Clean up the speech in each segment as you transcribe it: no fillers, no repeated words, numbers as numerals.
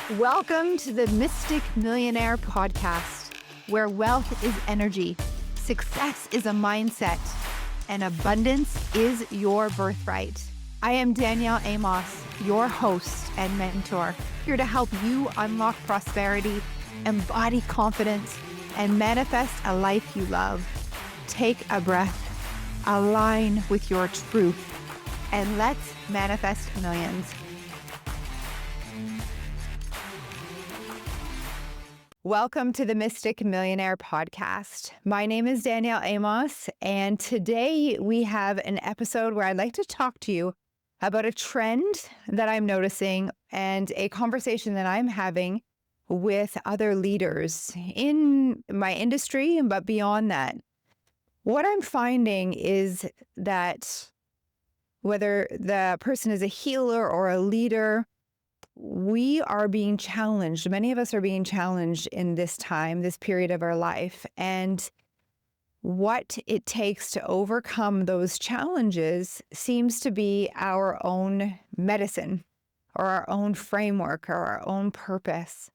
Welcome to the Mystic Millionaire Podcast, where wealth is energy, success is a mindset, and abundance is your birthright. I am Danielle Amos, your host and mentor, here to help you unlock prosperity, embody confidence, and manifest a life you love. Take a breath, align with your truth, and let's manifest millions. Welcome to the Mystic Millionaire Podcast. My name is Danielle Amos, and today we have an episode where I'd like to talk to you about a trend that I'm noticing and a conversation that I'm having with other leaders in my industry, but beyond that. What I'm finding is that whether the person is a healer or a leader, we are being challenged. Many of us are being challenged in this time, this period of our life. And what it takes to overcome those challenges seems to be our own medicine or our own framework or our own purpose.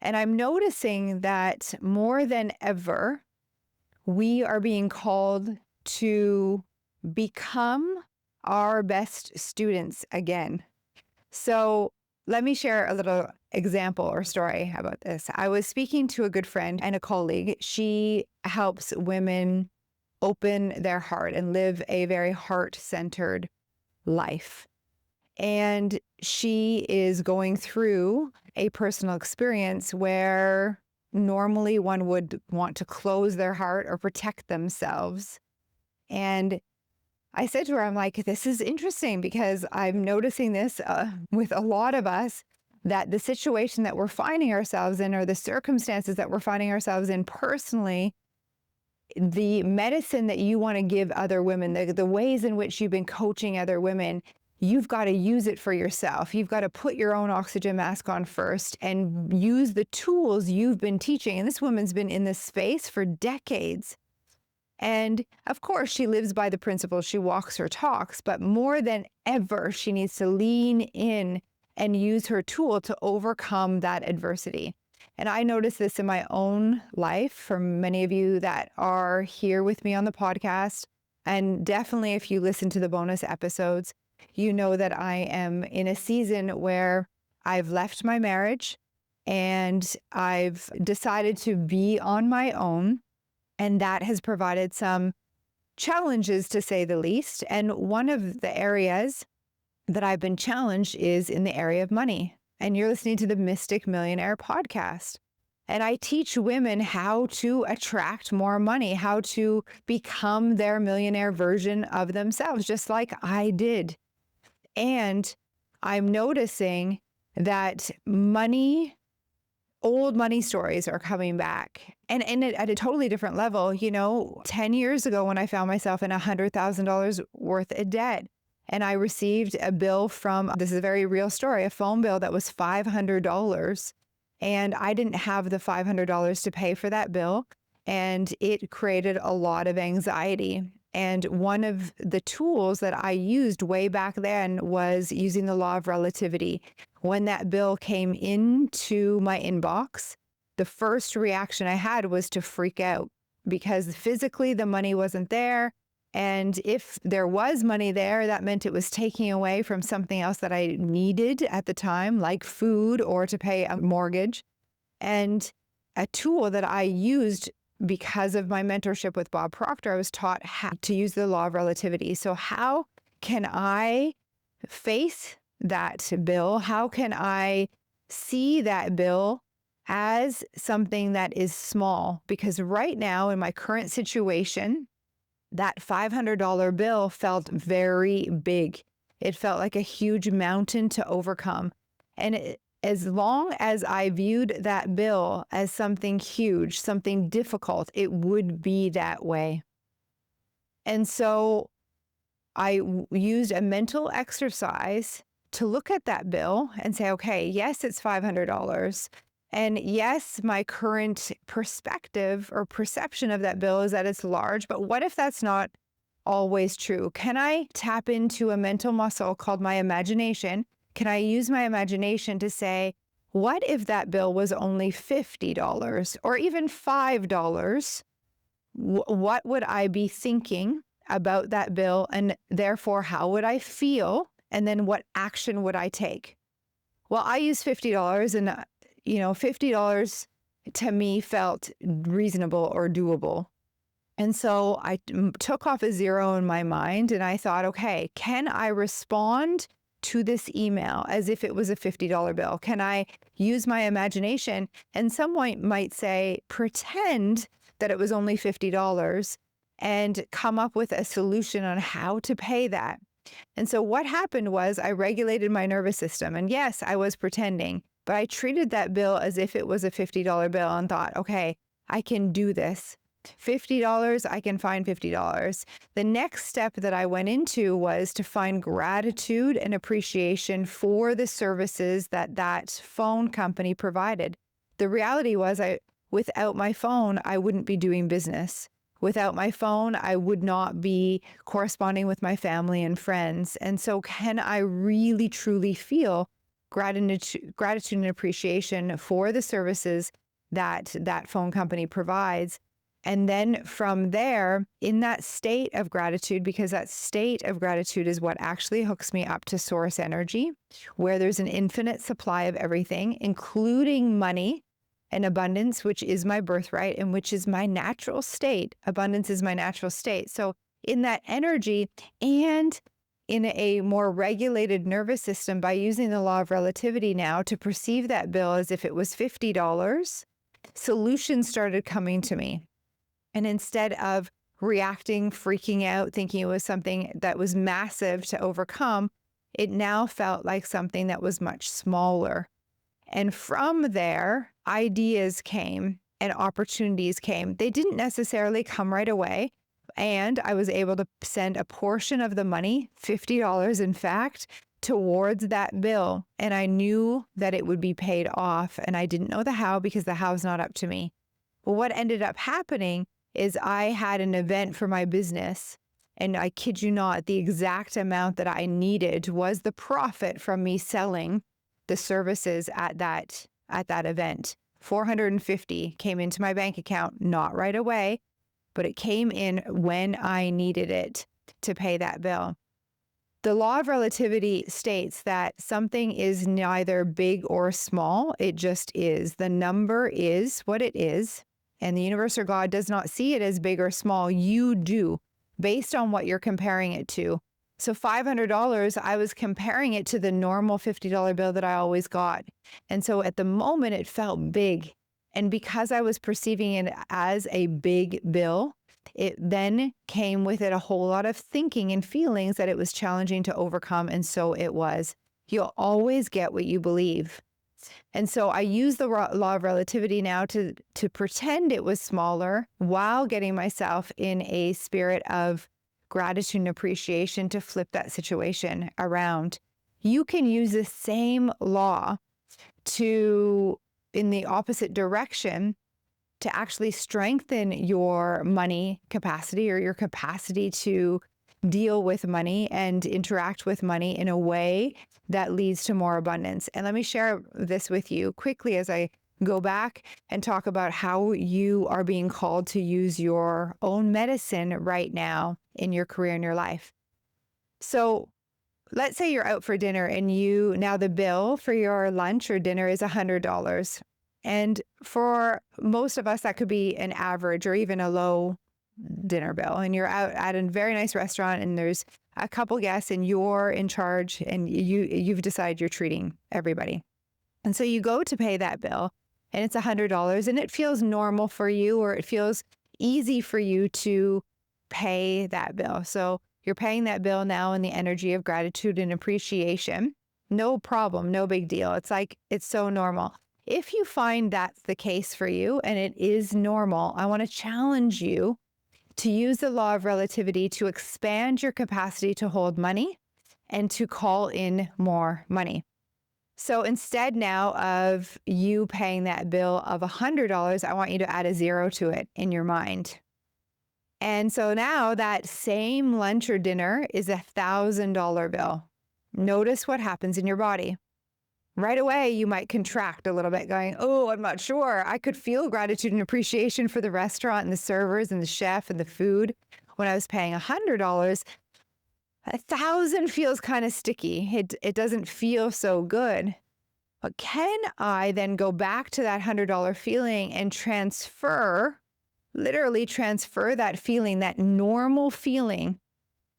And I'm noticing that more than ever, we are being called to become our best students again. So let me share a little example or story about this. I was speaking to a good friend and a colleague. She helps women open their heart and live a very heart-centered life. And she is going through a personal experience where normally one would want to close their heart or protect themselves. And I said to her, I'm like, this is interesting because I'm noticing this with a lot of us, that the situation that we're finding ourselves in or the circumstances that we're finding ourselves in personally, the medicine that you want to give other women, the ways in which you've been coaching other women, you've got to use it for yourself. You've got to put your own oxygen mask on first and use the tools you've been teaching. And this woman's been in this space for decades. And of course, she lives by the principle, she walks her talks, but more than ever, she needs to lean in and use her tool to overcome that adversity. And I notice this in my own life from many of you that are here with me on the podcast. And definitely if you listen to the bonus episodes, you know that I am in a season where I've left my marriage and I've decided to be on my own. And that has provided some challenges, to say the least. And one of the areas that I've been challenged is in the area of money. And you're listening to the Mystic Millionaire Podcast. And I teach women how to attract more money, how to become their millionaire version of themselves, just like I did. And I'm noticing that old money stories are coming back and at a totally different level. 10 years ago when I found myself in $100,000 worth of debt and I received a bill this is a very real story, a phone bill that was $500 and I didn't have the $500 to pay for that bill. And it created a lot of anxiety. And one of the tools that I used way back then was using the Law of Relativity. When that bill came into my inbox, the first reaction I had was to freak out because physically the money wasn't there. And if there was money there, that meant it was taking away from something else that I needed at the time, like food or to pay a mortgage. And a tool that I used because of my mentorship with Bob Proctor, I was taught how to use the Law of Relativity. So how can I face that bill? How can I see that bill as something that is small? Because right now in my current situation, that $500 bill felt very big. It felt like a huge mountain to overcome. And as long as I viewed that bill as something huge, something difficult, it would be that way. And so I used a mental exercise to look at that bill and say, okay, yes, it's $500. And yes, my current perspective or perception of that bill is that it's large, but what if that's not always true? Can I tap into a mental muscle called my imagination? Can I use my imagination to say, what if that bill was only $50 or even $5? What would I be thinking about that bill? And therefore, how would I feel? And then what action would I take? Well, I use $50 and, $50 to me felt reasonable or doable. And so I took off a zero in my mind and I thought, okay, can I respond to this email as if it was a $50 bill? Can I use my imagination? And someone might say, pretend that it was only $50 and come up with a solution on how to pay that. And so what happened was I regulated my nervous system. And yes, I was pretending, but I treated that bill as if it was a $50 bill and thought, okay, I can do this. $50, I can find $50. The next step that I went into was to find gratitude and appreciation for the services that phone company provided. The reality was without my phone, I wouldn't be doing business. Without my phone, I would not be corresponding with my family and friends. And so can I really, truly feel gratitude and appreciation for the services that phone company provides? And then from there, in that state of gratitude, because that state of gratitude is what actually hooks me up to source energy, where there's an infinite supply of everything, including money and abundance, which is my birthright and which is my natural state. Abundance is my natural state. So in that energy and in a more regulated nervous system, by using the law of relativity now to perceive that bill as if it was $50, solutions started coming to me. And instead of reacting, freaking out, thinking it was something that was massive to overcome, it now felt like something that was much smaller. And from there, ideas came and opportunities came. They didn't necessarily come right away. And I was able to send a portion of the money, $50 in fact, towards that bill. And I knew that it would be paid off. And I didn't know the how because the how's not up to me. But what ended up happening is I had an event for my business. And I kid you not, the exact amount that I needed was the profit from me selling the services at that event. $450 came into my bank account, not right away, but it came in when I needed it to pay that bill. The law of relativity states that something is neither big or small. It just is. The number is what it is. And the universe or God does not see it as big or small. You do, based on what you're comparing it to. So $500, I was comparing it to the normal $50 bill that I always got. And so at the moment, it felt big. And because I was perceiving it as a big bill, it then came with it a whole lot of thinking and feelings that it was challenging to overcome. And so it was. You'll always get what you believe. And so I use the law of relativity now to pretend it was smaller while getting myself in a spirit of gratitude and appreciation to flip that situation around. You can use the same law in the opposite direction to actually strengthen your money capacity or your capacity to deal with money and interact with money in a way that leads to more abundance. And let me share this with you quickly as I go back and talk about how you are being called to use your own medicine right now in your career and your life. So let's say you're out for dinner and now the bill for your lunch or dinner is $100. And for most of us, that could be an average or even a low dinner bill. And you're out at a very nice restaurant and there's a couple guests and you're in charge and you've decided you're treating everybody. And so you go to pay that bill and it's $100 and it feels normal for you or it feels easy for you to pay that bill. So you're paying that bill now in the energy of gratitude and appreciation. No problem, no big deal. It's like, it's so normal. If you find that's the case for you and it is normal, I want to challenge you to use the law of relativity to expand your capacity to hold money and to call in more money. So instead now of you paying that bill of $100, I want you to add a zero to it in your mind. And so now that same lunch or dinner is $1,000 bill. Notice what happens in your body. Right away, you might contract a little bit going, oh, I'm not sure. I could feel gratitude and appreciation for the restaurant and the servers and the chef and the food when I was paying $100. 1,000 feels kind of sticky. It doesn't feel so good. But can I then go back to that $100 feeling and literally transfer that feeling, that normal feeling,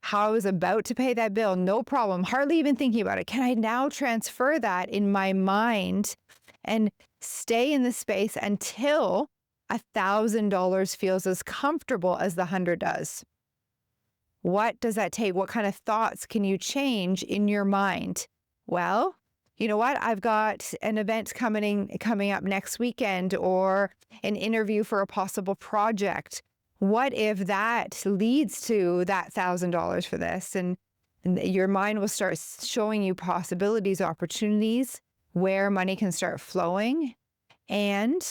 how I was about to pay that bill, no problem, hardly even thinking about it. Can I now transfer that in my mind and stay in the space until $1,000 feels as comfortable as the 100 does? What does that take? What kind of thoughts can you change in your mind? Well, you know what? I've got an event coming up next weekend, or an interview for a possible project. What if that leads to that $1,000 for this? And your mind will start showing you possibilities, opportunities where money can start flowing. And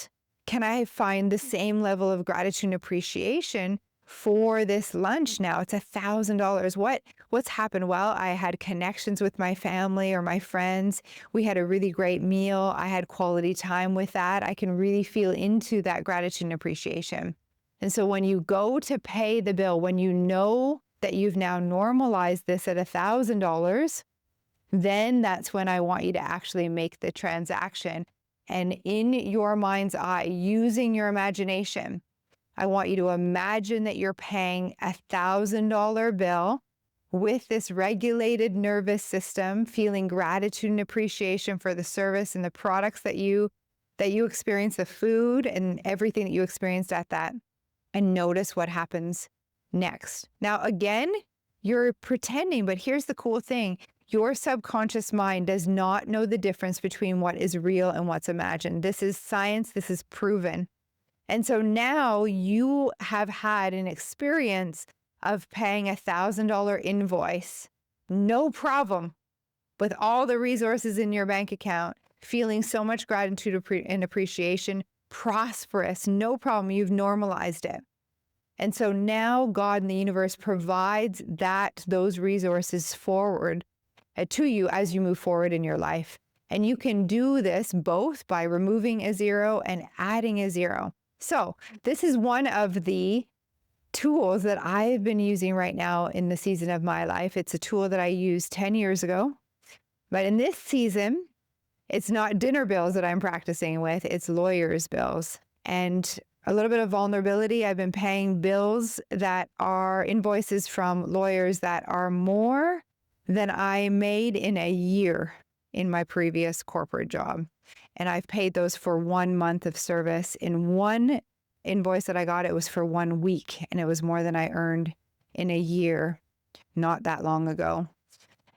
can I find the same level of gratitude and appreciation for this lunch now? It's $1,000. What's happened? Well, I had connections with my family or my friends. We had a really great meal. I had quality time with that. I can really feel into that gratitude and appreciation. And so when you go to pay the bill, when you know that you've now normalized this at $1,000, then that's when I want you to actually make the transaction. And in your mind's eye, using your imagination, I want you to imagine that you're paying $1,000 bill with this regulated nervous system, feeling gratitude and appreciation for the service and the products that you experience, the food and everything that you experienced at that, and notice what happens next. Now, again, you're pretending, but here's the cool thing. Your subconscious mind does not know the difference between what is real and what's imagined. This is science. This is proven. And so now you have had an experience of paying $1,000 invoice, no problem, with all the resources in your bank account, feeling so much gratitude and appreciation, prosperous, no problem. You've normalized it. And so now God and the universe provides those resources forward to you as you move forward in your life. And you can do this both by removing a zero and adding a zero. So this is one of the tools that I've been using right now in the season of my life. It's a tool that I used 10 years ago. But in this season, it's not dinner bills that I'm practicing with, it's lawyers' bills. And a little bit of vulnerability. I've been paying bills that are invoices from lawyers that are more than I made in a year in my previous corporate job. And I've paid those for 1 month of service. In one invoice that I got, it was for 1 week, and it was more than I earned in a year not that long ago.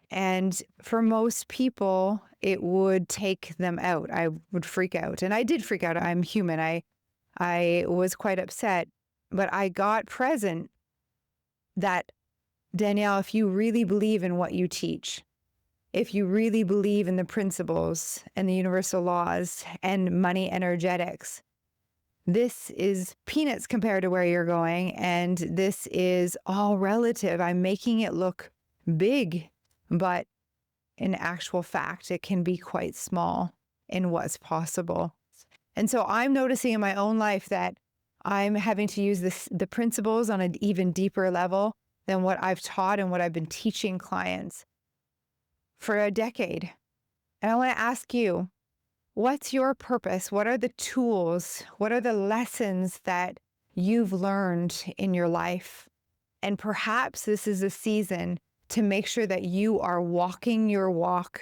And for most people, it would take them out. I would freak out. And I did freak out. I'm human. I was quite upset, but I got present that, Danielle, if you really believe in what you teach, if you really believe in the principles and the universal laws and money energetics, this is peanuts compared to where you're going. And this is all relative. I'm making it look big, but in actual fact, it can be quite small in what's possible. And so I'm noticing in my own life that I'm having to use the principles on an even deeper level than what I've taught and what I've been teaching clients for a decade. And I want to ask you, what's your purpose? What are the tools? What are the lessons that you've learned in your life? And perhaps this is a season to make sure that you are walking your walk.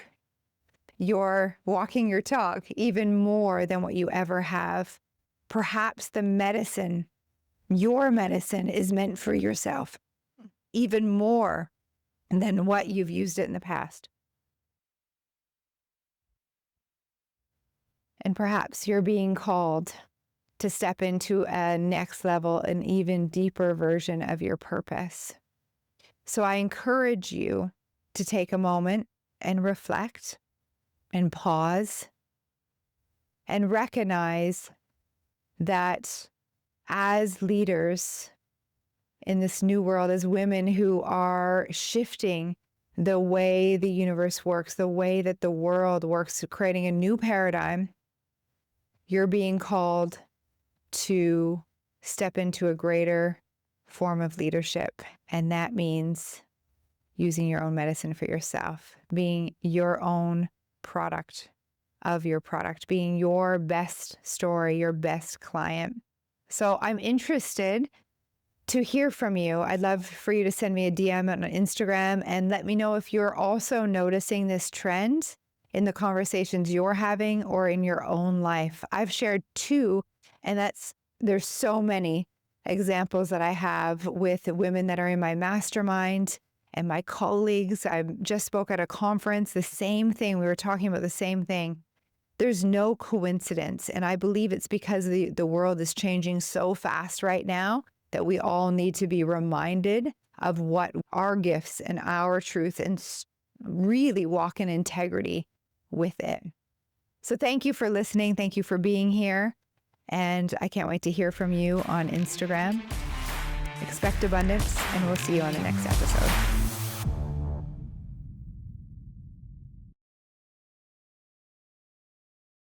You're walking your talk even more than what you ever have. Perhaps the medicine, your medicine, is meant for yourself even more than what you've used it in the past. And perhaps you're being called to step into a next level, an even deeper version of your purpose. So I encourage you to take a moment and reflect and pause and recognize that as leaders in this new world, as women who are shifting the way the universe works, the way that the world works, creating a new paradigm, you're being called to step into a greater form of leadership. And that means using your own medicine for yourself, being your own product of your product, being your best story, your best client. So I'm interested to hear from you. I'd love for you to send me a DM on Instagram and let me know if you're also noticing this trend in the conversations you're having or in your own life. I've shared 2, and there's so many examples that I have with women that are in my mastermind and my colleagues. I just spoke at a conference, the same thing. We were talking about the same thing. There's no coincidence. And I believe it's because the world is changing so fast right now that we all need to be reminded of what our gifts and our truth and really walk in integrity with it. So thank you for listening. Thank you for being here. And I can't wait to hear from you on Instagram. Expect abundance, and we'll see you on the next episode.